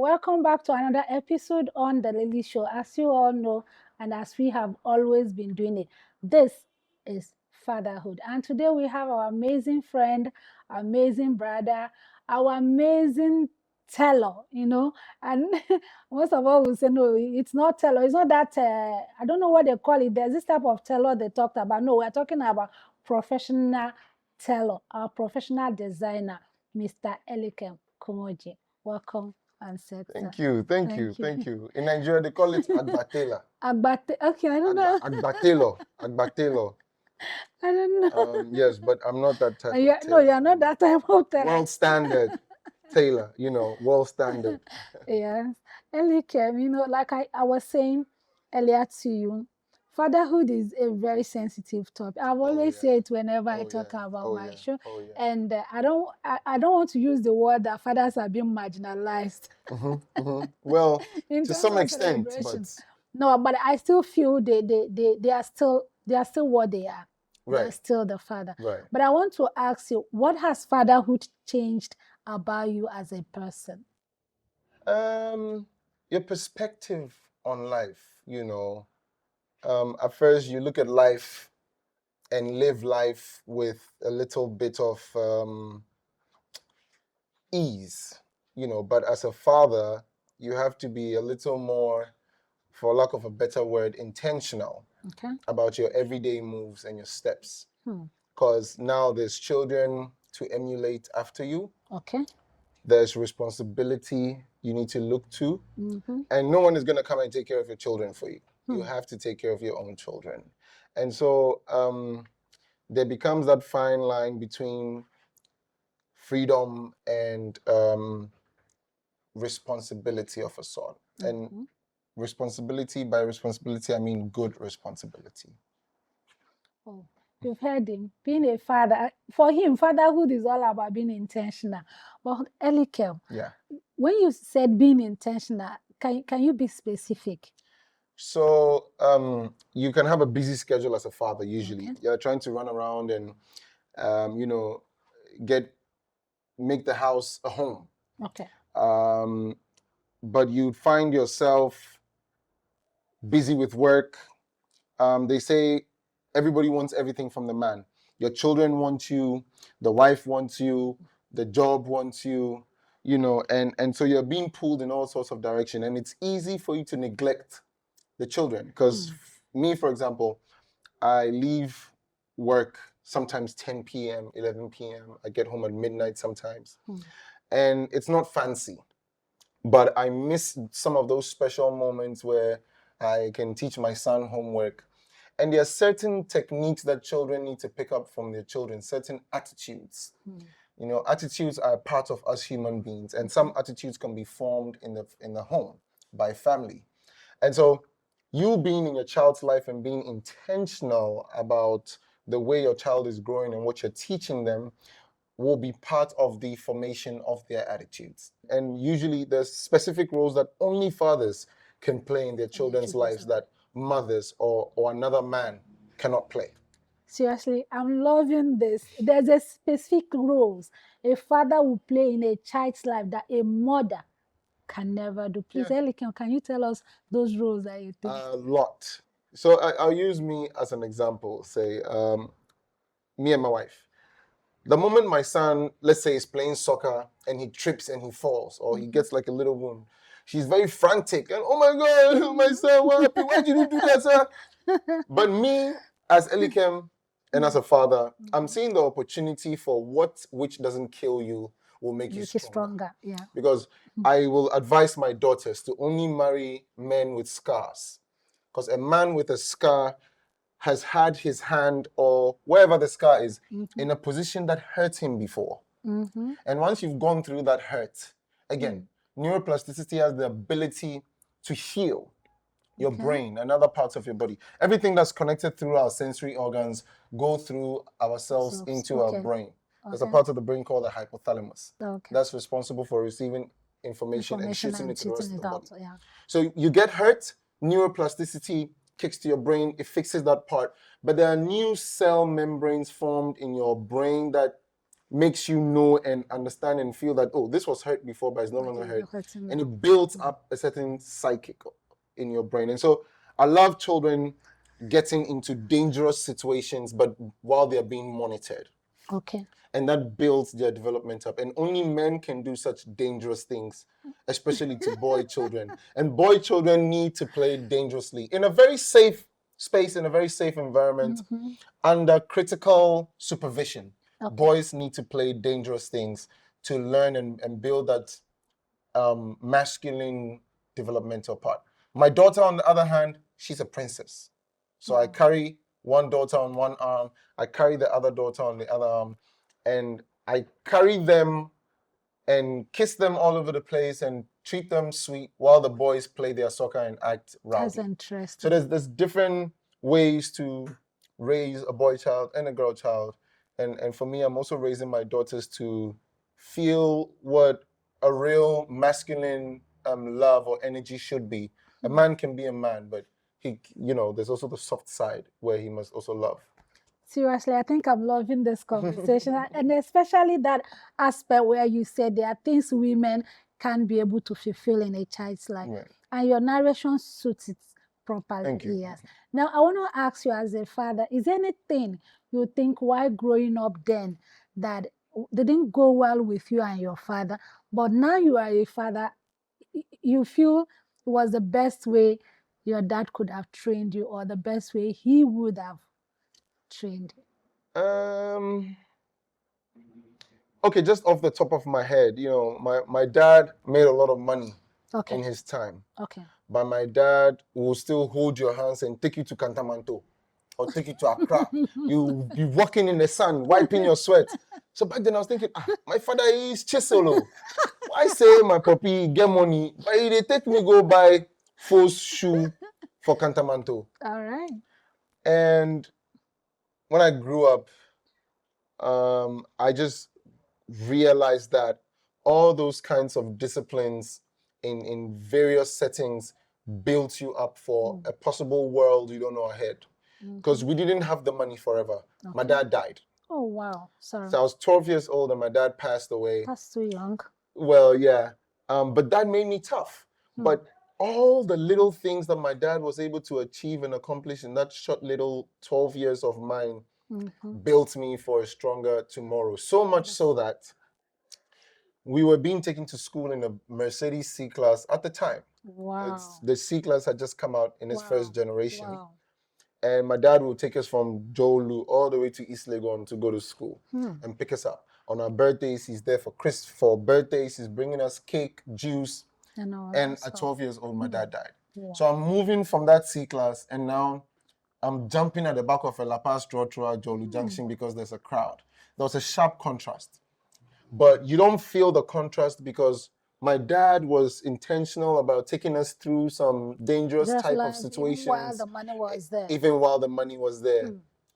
welcome back to another episode on The Lily Show. As you all know, and as we have always been doing it, this is Fatherhood. And today we have our amazing friend, amazing brother, our amazing tailor, and most of all will say, no, it's not tailor. It's not that, I don't know what they call it. There's this type of tailor they talked about. No, we're talking about professional tailor, our professional designer, Mr. Elikem Kumordzie. Welcome and set. Thank you. In Nigeria, they call it Agbatela. Okay, I don't know. Agbatelo. I don't know. Yes, but I'm not that type of No, tailor. you're not that type of tailor. World standard tailor, world standard. Yes. Elikem, like I was saying earlier to you, fatherhood is a very sensitive topic. I've always said it whenever I talk about my show. And I don't want to use the word that fathers are being marginalized. Well, to some extent, but no, but I still feel they are still what they are. Right. They're still the father. Right. But I want to ask you, what has fatherhood changed about you as a person? Your perspective on life, at first you look at life and live life with a little bit of ease, but as a father, you have to be a little more, for lack of a better word, intentional about your everyday moves and your steps. Because now there's children to emulate after you. Okay. There's responsibility you need to look to. And no one is going to come and take care of your children for you. You have to take care of your own children. And so there becomes that fine line between freedom and responsibility of a sort. And responsibility, by responsibility, I mean good responsibility. Oh, you've heard him. Being a father, for him, fatherhood is all about being intentional. But Elikem, when you said being intentional, can you be specific? So you can have a busy schedule as a father, usually. You're trying to run around and, make the house a home. Okay. But you find yourself busy with work. They say everybody wants everything from the man. Your children want you, the wife wants you, the job wants you, and so you're being pulled in all sorts of direction. And it's easy for you to neglect the children. Because me, for example, I leave work sometimes 10 p.m., 11 p.m. I get home at midnight sometimes. And it's not fancy. But I miss some of those special moments where I can teach my son homework. And there are certain techniques that children need to pick up from their children, certain attitudes. Attitudes are part of us human beings. And some attitudes can be formed in the home by family. And so you being in your child's life and being intentional about the way your child is growing and what you're teaching them will be part of the formation of their attitudes. And usually there's specific roles that only fathers can play in their children's lives that mothers or another man cannot play. Seriously, I'm loving this. There's a specific roles a father will play in a child's life that a mother can never do. Please, Elikem, can you tell us those roles that you think? A lot. So I'll use me as an example. Say, me and my wife. The moment my son, let's say, is playing soccer and he trips and he falls or he gets like a little wound, she's very frantic and, oh my God, my son, what happened? Why did you do that, sir? But me, as Elikem and as a father, I'm seeing the opportunity for which doesn't kill you will make you stronger. Yeah. Because I will advise my daughters to only marry men with scars. Because a man with a scar has had his hand or wherever the scar is in a position that hurt him before. And once you've gone through that hurt, again, neuroplasticity has the ability to heal your brain and other parts of your body. Everything that's connected through our sensory organs go through our cells into our brain. There's a part of the brain called the hypothalamus. That's responsible for receiving information and shooting it to the rest of the body. So you get hurt, neuroplasticity kicks to your brain, it fixes that part. But there are new cell membranes formed in your brain that makes you know and understand and feel that, oh, this was hurt before, but it's no longer hurt. hurting And now. it builds up a certain psychic in your brain. And so I love children getting into dangerous situations, but while they're being monitored. Okay. And that builds their development up. And only men can do such dangerous things, especially to boy children. And boy children need to play dangerously in a very safe space, in a very safe environment, under critical supervision. Okay. Boys need to play dangerous things to learn and build that masculine developmental part. My daughter, on the other hand, she's a princess. So I carry one daughter on one arm, I carry the other daughter on the other arm, and I carry them and kiss them all over the place and treat them sweet while the boys play their soccer and act rowdy. That's interesting. So there's different ways to raise a boy child and a girl child. And for me, I'm also raising my daughters to feel what a real masculine love or energy should be. A man can be a man, but there's also the soft side where he must also love. Seriously, I think I'm loving this conversation, and especially that aspect where you said there are things women can't be able to fulfill in a child's life. Right. And your narration suits it properly. Thank you. Yes. Now, I want to ask you as a father, is there anything you think while growing up then that didn't go well with you and your father, but now you are a father, you feel it was the best way your dad could have trained you, or the best way he would have trained you? Okay, just off the top of my head, my dad made a lot of money Okay. in his time. Okay. But my dad will still hold your hands and take you to Cantamanto or take you to Accra. You be walking in the sun, wiping your sweat. So back then I was thinking, my father is chiselo. Why say my puppy get money, but they take me go buy false shoe for Cantamanto. All right. And when I grew up, I just realized that all those kinds of disciplines in various settings built you up for a possible world you don't know ahead. Because we didn't have the money forever. Okay. My dad died. Oh, wow. Sorry. So I was 12 years old and my dad passed away. That's too young. Well, yeah. But that made me tough. But all the little things that my dad was able to achieve and accomplish in that short little 12 years of mine built me for a stronger tomorrow. So much so that we were being taken to school in a Mercedes C-Class at the time. Wow. The C-Class had just come out in its first generation. Wow. And my dad would take us from Jolu all the way to East Legon to go to school and pick us up. On our birthdays, he's there for birthdays. He's bringing us cake, juice. And at 12 years old, my dad died. Wow. So I'm moving from that C-Class and now I'm jumping at the back of a La Paz throughout Jolu Junction because there's a crowd. There was a sharp contrast. But you don't feel the contrast because my dad was intentional about taking us through some dangerous type of situations. Even while the money was there. Even while the money was there.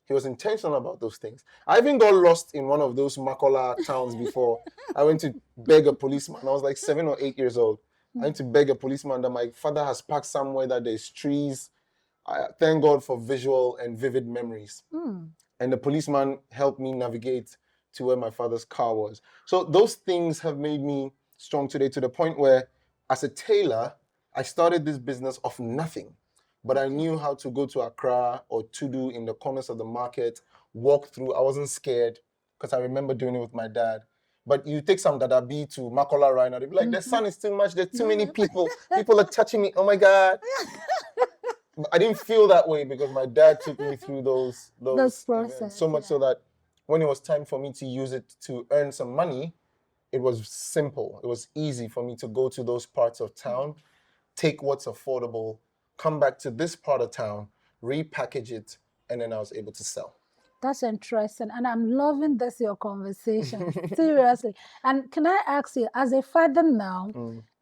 He was intentional about those things. I even got lost in one of those Makola towns before. I went to beg a policeman. I was like 7 or 8 years old. I went to beg a policeman that my father has parked somewhere that there's trees. Thank God for visual and vivid memories. And the policeman helped me navigate to where my father's car was. So those things have made me strong today to the point where as a tailor, I started this business of nothing. But I knew how to go to Accra or Tudu in the corners of the market, walk through. I wasn't scared because I remember doing it with my dad. But you take some Dadabi to Makola right now, they'll be like, the sun is too much, there's too many people. People are touching me, oh my God. I didn't feel that way because my dad took me through those process, so much so that when it was time for me to use it to earn some money, it was simple. It was easy for me to go to those parts of town, take what's affordable, come back to this part of town, repackage it, and then I was able to sell. That's interesting. And I'm loving this, your conversation. Seriously. And can I ask you, as a father now,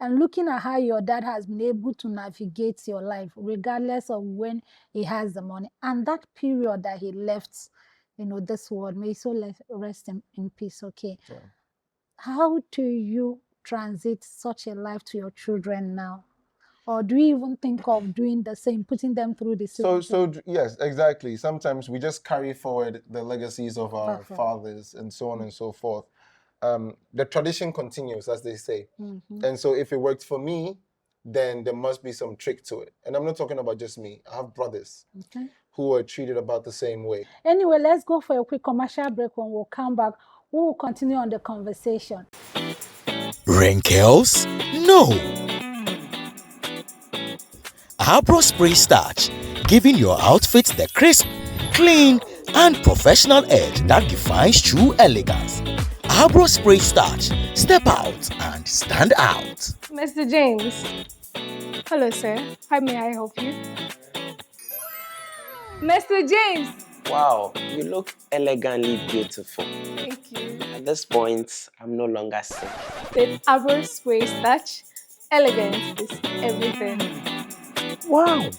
and looking at how your dad has been able to navigate your life, regardless of when he has the money, and that period that he left, this world, may so rest in peace, okay? Yeah. How do you transit such a life to your children now? Or do we even think of doing the same, putting them through the same? Yes, exactly. Sometimes we just carry forward the legacies of our Perfect. fathers and so on and so forth. The tradition continues, as they say. Mhm. And so if it worked for me, then there must be some trick to it. And I'm not talking about just me. I have brothers Okay. who are treated about the same way. Anyway, let's go for a quick commercial break. When we'll come back, we will continue on the conversation. Wrinkles? No. Abro Spray Starch, giving your outfit the crisp, clean, and professional edge that defines true elegance. Abro Spray Starch, step out and stand out. Mr. James. Hello, sir. How may I help you? Mr. James. Wow, you look elegantly beautiful. Thank you. At this point, I'm no longer sick. With Abro Spray Starch, elegance is everything. Wow!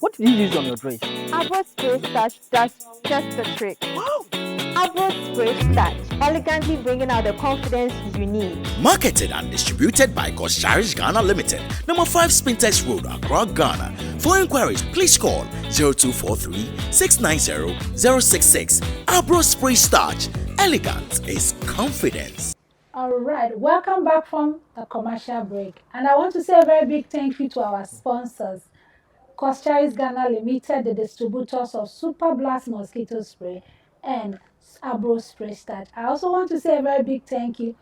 What did you use on your dress? Abro Spray Starch does just the trick. Wow! Abro Spray Starch, elegantly bringing out the confidence you need. Marketed and distributed by Cherish Ghana Limited, number 5 Spintex Road, Accra, Ghana. For inquiries, please call 0243 690 066. Abro Spray Starch. Elegance is confidence. All right, welcome back from the commercial break. And I want to say a very big thank you to our sponsors, Cherish Ghana Limited, the distributors of Super Blast Mosquito Spray and Abro Spray Starch. I also want to say a very big thank you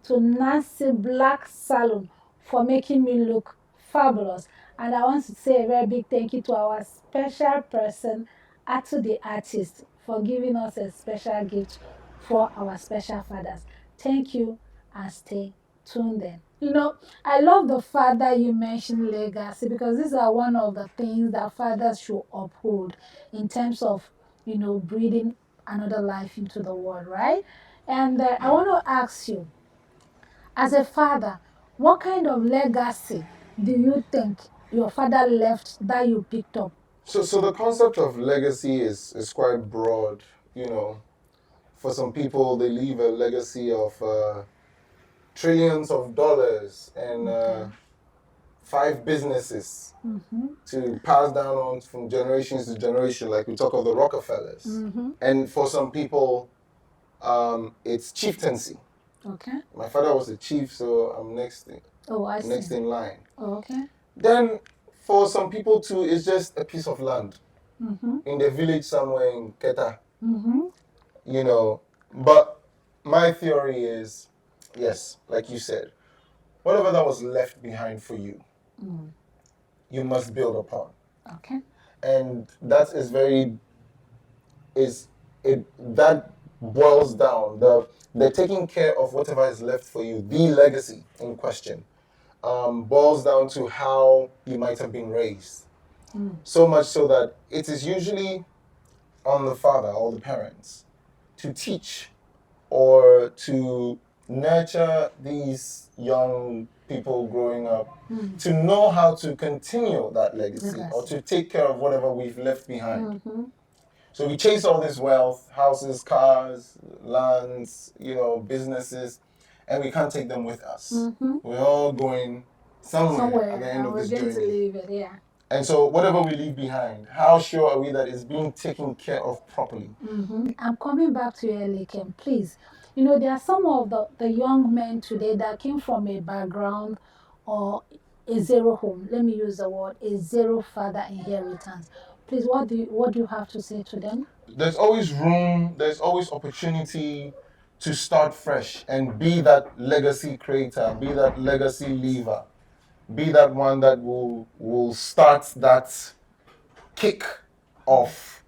to Nancy Black Salon for making me look fabulous. And I want to say a very big thank you to our special person, Atu the artist, for giving us a special gift for our special fathers. Thank you and stay tuned in. You know, I love the fact that you mentioned legacy, because these are one of the things that fathers should uphold in terms of, you know, breathing another life into the world, right? And I want to ask you, as a father, what kind of legacy do you think your father left that you picked up? So the concept of legacy is quite broad. You know, for some people, they leave a legacy of trillions of dollars and 5 businesses to pass down on from generations to generation, like we talk of the Rockefellers. And for some people, it's chieftaincy. Okay. My father was a chief, so I'm next in line. Oh, okay. Then for some people too, it's just a piece of land in the village somewhere in Keta. You know, but my theory is, yes, like you said, whatever that was left behind for you, you must build upon. Okay. And that is that boils down, the taking care of whatever is left for you, the legacy in question, boils down to how you might have been raised. So much so that it is usually on the father or the parents to teach or to nurture these young people growing up to know how to continue that legacy or to take care of whatever we've left behind. So we chase all this wealth, houses, cars, lands, you know, businesses, and we can't take them with us. We're all going somewhere at the end of this we're going journey. to leave it, yeah. And so whatever we leave behind, how sure are we that it's being taken care of properly? I'm coming back to you, Elikem, please. You know, there are some of the young men today that came from a background or a zero home. Let me use the word, a zero father inheritance. Please, what do you have to say to them? There's always room, there's always opportunity to start fresh and be that legacy creator, be that legacy leaver, be that one that will start that kick off,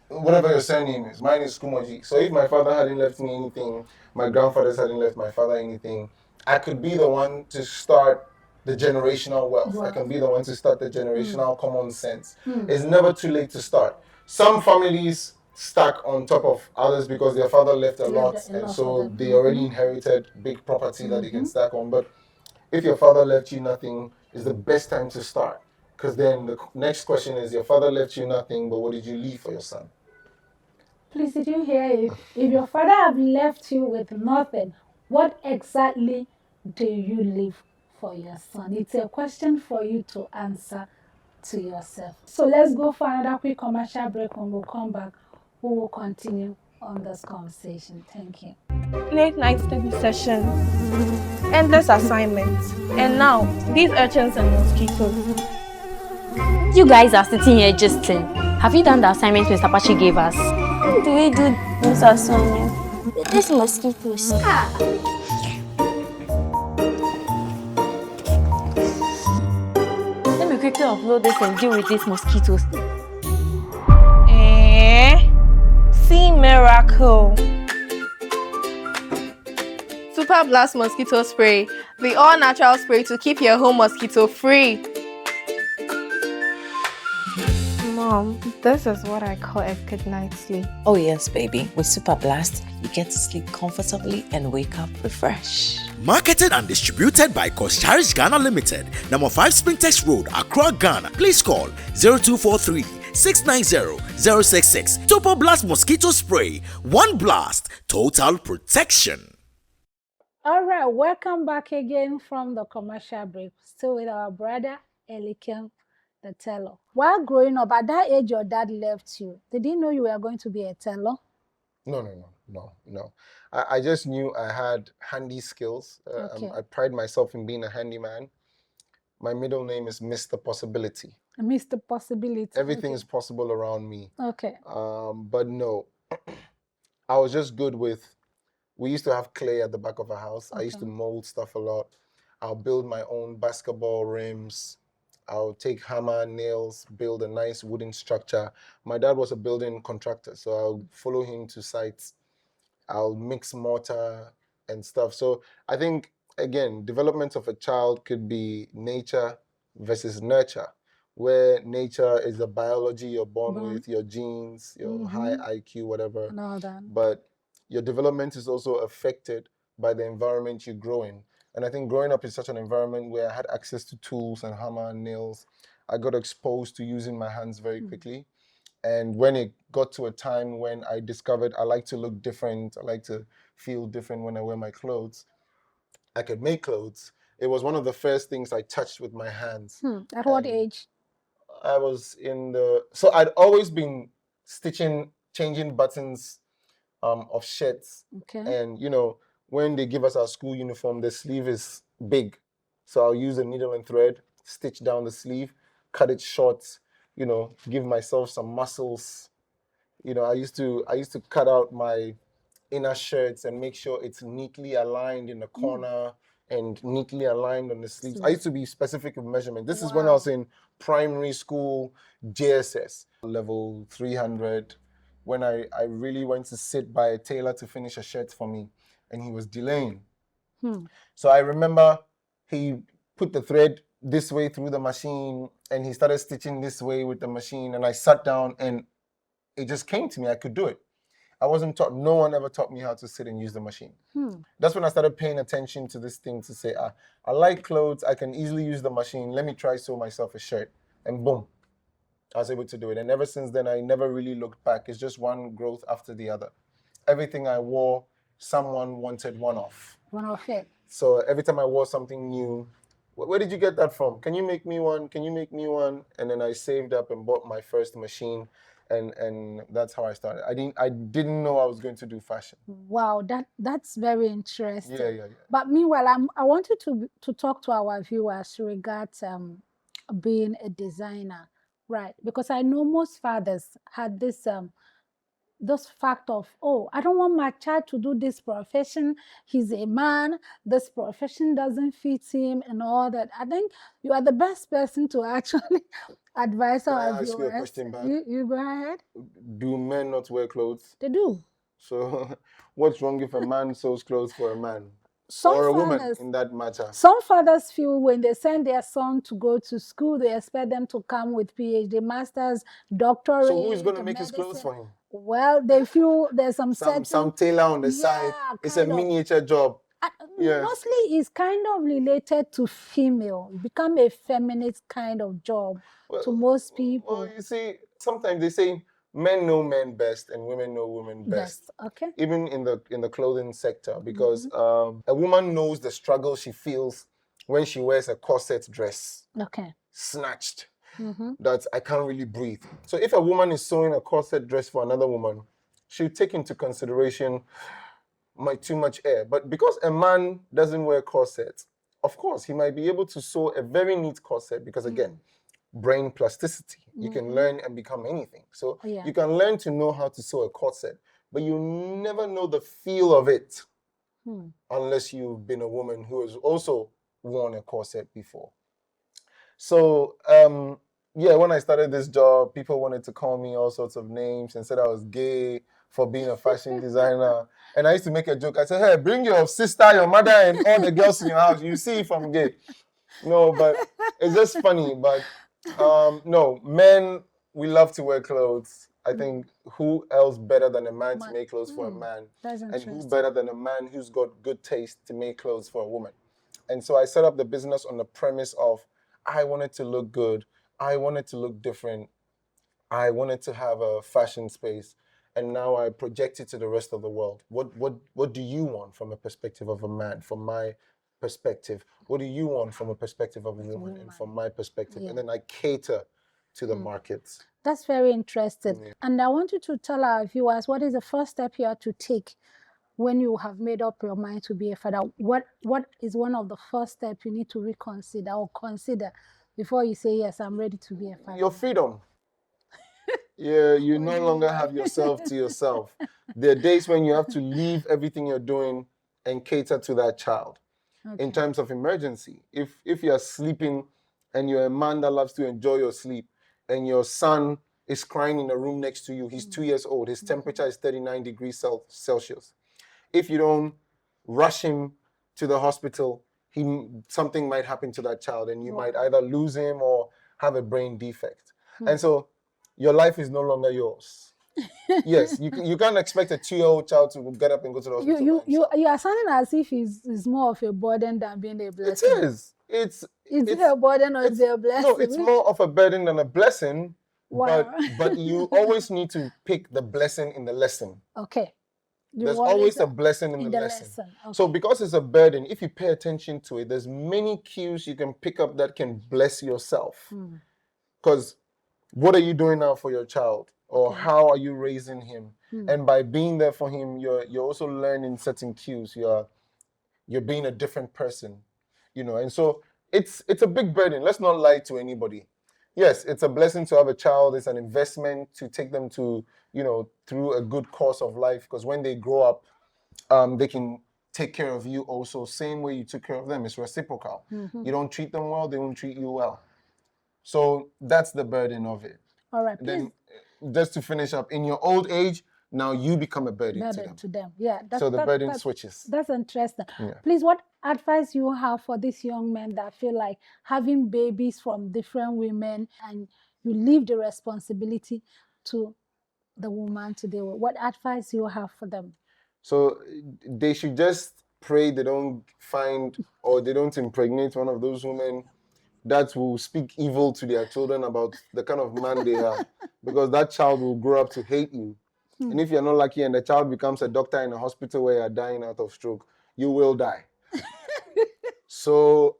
whatever your surname is. Mine is Kumordzie. So if my father hadn't left me anything, my grandfathers hadn't left my father anything, I could be the one to start the generational wealth. Wow. I can be the one to start the generational common sense. It's never too late to start. Some families stack on top of others because their father left a lot, and so they already inherited big property that they can stack on. But if your father left you nothing, it's the best time to start. Because then the next question is, your father left you nothing, but what did you leave for your son? Please, did you hear it? If your father have left you with nothing, what exactly do you leave for your son? It's a question for you to answer to yourself. So let's go for another quick commercial break. When we'll come back, we will continue on this conversation. Thank you. Late night study sessions, endless assignments, and now these urchins and mosquitoes. You guys are sitting here just have you done the assignment Mr. Pachi gave us? How do we do this assignment? These mosquitoes. Let me quickly upload this and deal with these mosquitoes. See miracle. Super Blast Mosquito Spray, the all-natural spray to keep your home mosquito-free. Mom, this is what I call a good night's sleep. Oh yes, baby. With Super Blast, you get to sleep comfortably and wake up refreshed. Marketed and distributed by Kosharish Ghana Limited, number 5 Sprintex Road, Accra, Ghana. Please call 0243 690 066. Super Blast Mosquito Spray. One blast, total protection. All right, welcome back again from the commercial break. Still with our brother Elikem, the tailor. While growing up, at that age your dad left you, did he know you were going to be a tailor? No. I just knew I had handy skills. Okay. I pride myself in being a handyman. My middle name is Mr. Possibility. Mr. Possibility. Everything is possible around me. Okay. But no, I was just good with, we used to have clay at the back of our house. I used to mold stuff a lot. I'll build my own basketball rims. I'll take hammer, nails, build a nice wooden structure. My dad was a building contractor, so I'll follow him to sites. I'll mix mortar and stuff. So I think, again, development of a child could be nature versus nurture, where nature is the biology you're born with, your genes, your high IQ, whatever. And all that. But your development is also affected by the environment you grow in. And I think growing up in such an environment where I had access to tools and hammer and nails, I got exposed to using my hands very quickly. And when it got to a time when I discovered I like to look different, I like to feel different when I wear my clothes, I could make clothes. It was one of the first things I touched with my hands. At what age? I was so I'd always been stitching, changing buttons of shirts. Okay. And, when they give us our school uniform, the sleeve is big. So I'll use a needle and thread, stitch down the sleeve, cut it short, give myself some muscles. I used to cut out my inner shirts and make sure it's neatly aligned in the corner and neatly aligned on the sleeves. I used to be specific with measurement. This is when I was in primary school, JSS, level 300, when I really went to sit by a tailor to finish a shirt for me, and he was delaying. So I remember he put the thread this way through the machine, and he started stitching this way with the machine, and I sat down, and it just came to me, I could do it. I wasn't taught, no one ever taught me how to sit and use the machine. That's when I started paying attention to this thing to say, I like clothes, I can easily use the machine, let me try sew myself a shirt. And boom, I was able to do it. And ever since then, I never really looked back. It's just one growth after the other. Everything I wore, someone wanted one off. One of it. So every time I wore something new, where did you get that from? Can you make me one? Can you make me one? And then I saved up and bought my first machine. And that's how I started. I didn't know I was going to do fashion. Wow, that's very interesting. Yeah. But meanwhile, I wanted to talk to our viewers regards being a designer, right? Because I know most fathers had this fact of, I don't want my child to do this profession. He's a man. This profession doesn't fit him and all that. I think you are the best person to actually advise our viewers. Can I ask you a question back? You go ahead. Do men not wear clothes? They do. So what's wrong if a man sews clothes for a man? Some or a fathers, woman in that matter? Some fathers feel when they send their son to go to school, they expect them to come with PhD, masters, doctorate. So who is going to make his clothes for him? Well, they feel there's some tailor on the side. It's a miniature job. Mostly it's kind of related to female. It become a feminist kind of job to most people. Well, you see, sometimes they say men know men best and women know women best. Okay. Even in the clothing sector, because a woman knows the struggle she feels when she wears a corset dress, Okay. snatched, Mm-hmm. that I can't really breathe. So if a woman is sewing a corset dress for another woman, she'll take into consideration too much air. But because a man doesn't wear corsets, of course, he might be able to sew a very neat corset because, again, brain plasticity. You can learn and become anything. So you can learn to know how to sew a corset, but you never know the feel of it unless you've been a woman who has also worn a corset before. So, when I started this job, people wanted to call me all sorts of names and said I was gay for being a fashion designer. And I used to make a joke. I said, hey, bring your sister, your mother, and all the girls in your house. You see if I'm gay. No, but it's just funny. But no, men, we love to wear clothes. I think who else better than a man to make clothes for a man? And who better than a man who's got good taste to make clothes for a woman? And so I set up the business on the premise of I wanted to look good. I wanted to look different. I wanted to have a fashion space. And now I project it to the rest of the world. What do you want from a perspective of a man? From my perspective, what do you want from a perspective of a woman? And from my perspective, and then I cater to the markets. That's very interesting. Yeah. And I want you to tell our viewers, what is the first step you have to take when you have made up your mind to be a father? What is one of the first steps you need to reconsider or consider before you say, yes, I'm ready to be a father? Your freedom. Yeah, you no longer have yourself to yourself. There are days when you have to leave everything you're doing and cater to that child. In terms of emergency, if you're sleeping and you're a man that loves to enjoy your sleep and your son is crying in the room next to you, he's 2 years old, his temperature is 39 degrees Celsius. If you don't rush him to the hospital, something might happen to that child and you might either lose him or have a brain defect. And so your life is no longer yours. Yes, you can't expect a 2-year-old child to get up and go to the hospital. You are sounding as if it's more of a burden than being a blessing. It is. Is it a burden or is it a blessing? No, it's more of a burden than a blessing. Wow. But you always need to pick the blessing in the lesson. Okay. There's always a blessing in the lesson. Okay. So because it's a burden, if you pay attention to it, there's many cues you can pick up that can bless yourself. Because what are you doing now for your child? Or how are you raising him? And by being there for him, you're also learning certain cues. You're being a different person, And so it's a big burden. Let's not lie to anybody. Yes, it's a blessing to have a child. It's an investment to take them to, through a good course of life. Because when they grow up, they can take care of you also. Same way you took care of them. It's reciprocal. You don't treat them well, they won't treat you well. So that's the burden of it. All right. Then, just to finish up, in your old age, now you become a burden to them. Yeah. So the burden switches. That's interesting. Yeah. Please, what advice you have for these young men that feel like having babies from different women and you leave the responsibility to the woman to deal with? What advice you have for them? So they should just pray they don't find or they don't impregnate one of those women that will speak evil to their children about the kind of man they are, because that child will grow up to hate you. And if you're not lucky and the child becomes a doctor in a hospital where you're dying out of stroke, you will die. So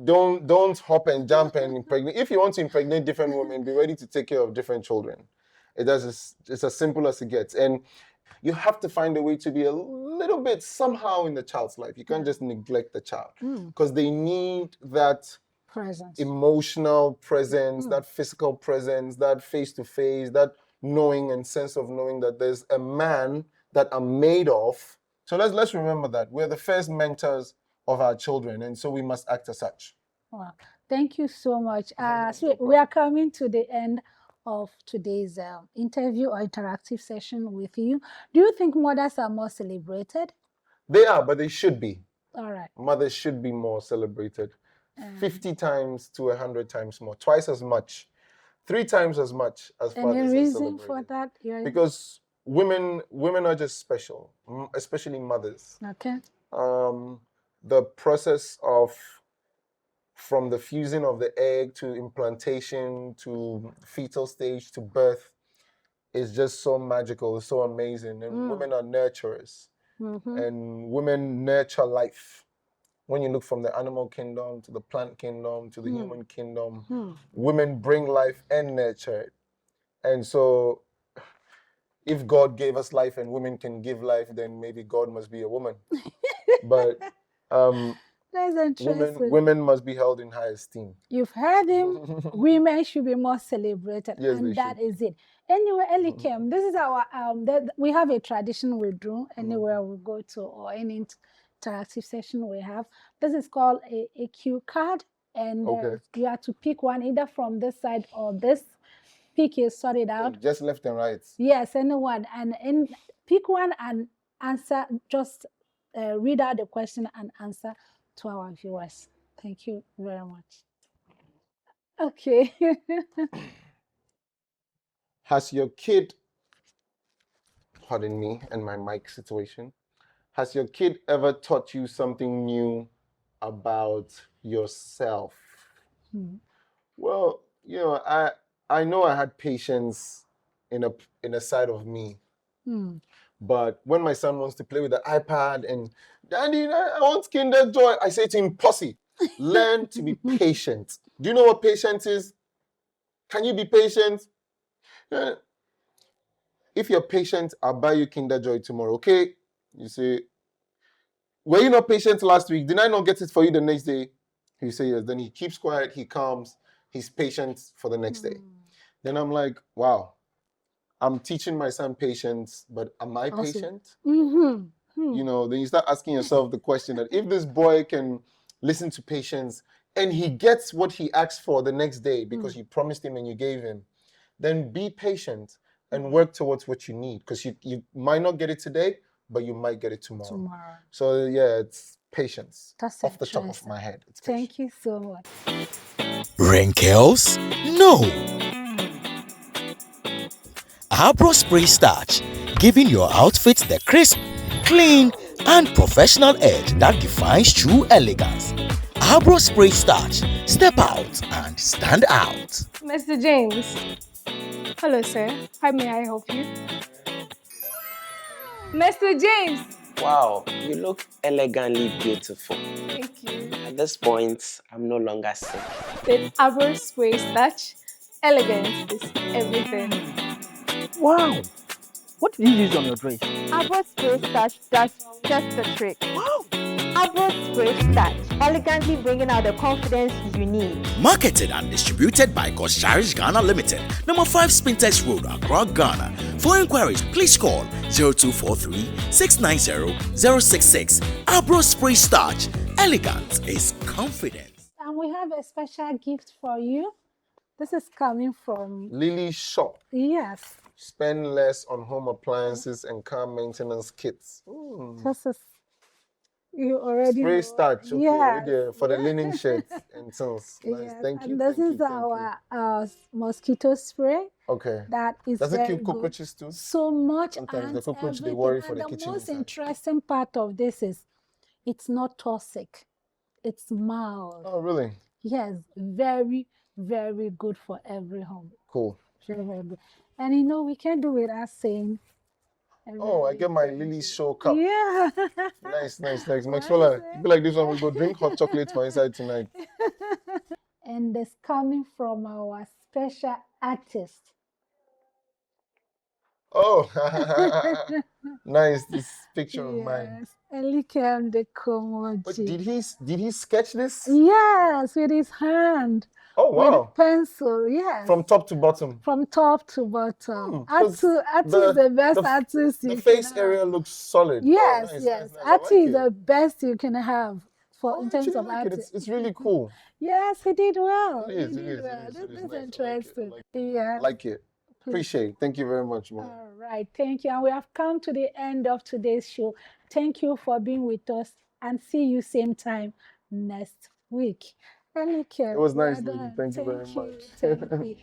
don't hop and jump and impregnate. If you want to impregnate different women, be ready to take care of different children. It's as simple as it gets. And you have to find a way to be a little bit somehow in the child's life. You can't just neglect the child because they need that presence, emotional presence, that physical presence, that face-to-face, that knowing and sense of knowing that there's a man that I'm made of. So let's remember that we're the first mentors of our children, and so we must act as such. Wow. Thank you so much. So we are coming to the end of today's interview or interactive session with you. Do you think mothers are more celebrated? They are, but they should be. All right. Mothers should be more celebrated. 50 times to 100 times more, twice as much, 3 times as much as fathers. Any reason for that? Because women are just special, especially mothers. Okay. The process from the fusing of the egg to implantation to fetal stage to birth is just so magical, it's so amazing. And women are nurturers. And women nurture life. when you look from the animal kingdom to the plant kingdom to the human kingdom, women bring life and nurture it. And so if God gave us life and women can give life, then maybe God must be a woman. But That's interesting. women must be held in high esteem. You've heard him. Women should be more celebrated, Yes, and they that should. is it. Anyway, Elikem, this is our we have a tradition we do anywhere we go to, or any interactive session we have. This is called a cue card, and you have to pick one either from this side or this. Pick it, sort it out. Just left and right. Yes, anyone, and pick one and answer. Just read out the question and answer to our viewers. Thank you very much. Okay. Has your kid, pardon me and my mic situation, has your kid ever taught you something new about yourself? Well, you know, I know I had patience in a side of me. But when my son wants to play with the iPad and, Daddy, I want Kinder Joy, I say to him, Posse, learn to be patient. Do you know what patience is? Can you be patient? If you're patient, I'll buy you Kinder Joy tomorrow, okay? You say, were you not patient last week? Did I not get it for you the next day? He say yes. Then he keeps quiet, he calms, he's patient for the next day. Then I'm like, wow, I'm teaching my son patience, but am I patient? You know, then you start asking yourself the question that if this boy can listen to patience and he gets what he asked for the next day because you promised him and you gave him, then be patient and work towards what you need, because you might not get it today, but you might get it tomorrow. So yeah, it's patience. That's off the top of my head. Thank you so much. Wrinkles? No. Abro Spray Starch, giving your outfit the crisp, clean, and professional edge that defines true elegance. Abro Spray Starch, step out and stand out. Mr. James. Hello, sir. How may I help you? Mr. James! Wow, you look elegantly beautiful. Thank you. At this point, I'm no longer sick. With Abro Spray Starch, elegance is everything. Wow! What did you use on your dress? Abro Spray Starch does just the trick. Wow! Abro Spray Starch, elegantly bringing out the confidence you need. Marketed and distributed by Kosharish Ghana Limited, number 5 Spintex Road, Accra, Ghana. For inquiries, please call 0243-690-066. Abro Spray Starch. Elegance is confidence. And we have a special gift for you. This is coming from Lily Shop. Yes. Spend less on home appliances and car maintenance kits. This is, you already Spray know. starch, okay, Yes. for the linen shirts and things. Nice. Yes. Thank you. And this thank is you, thank our mosquito spray. Okay. That is Does it very kill good. cockroaches too? So much. Sometimes and the cockroach, they everything. worry for And the kitchen. The most inside. interesting part of this is it's not toxic. It's mild. Oh, really? Yes. Very, very good for every home. Cool. Very, very good. And you know, we can't do without saying. Oh, I get my Lily Show cup. Yeah. Nice. Maxwell, you be like this one, we go drink hot chocolate for inside tonight. And it's coming from our special artist. Oh, nice, this picture of mine. Yes, Elikem Kumordzie. But did he sketch this? Yes, with his hand. Oh, wow. With pencil, yes. From top to bottom. From top to bottom. 'Cause Atu is the best artist you The can face have. area looks solid. Yes, Oh, nice, yes. nice. I Atu like is it. the best you can have for in terms Actually, of I like it. art. It's really cool. Yes, he did well. It is, He did well. it is This is nice. interesting. I like Yeah. Like it. Appreciate it. Thank you very much, man. All right, thank you. And we have come to the end of today's show. Thank you for being with us, and see you same time next week. It was nice, Lily. Thank you very much. Thank you.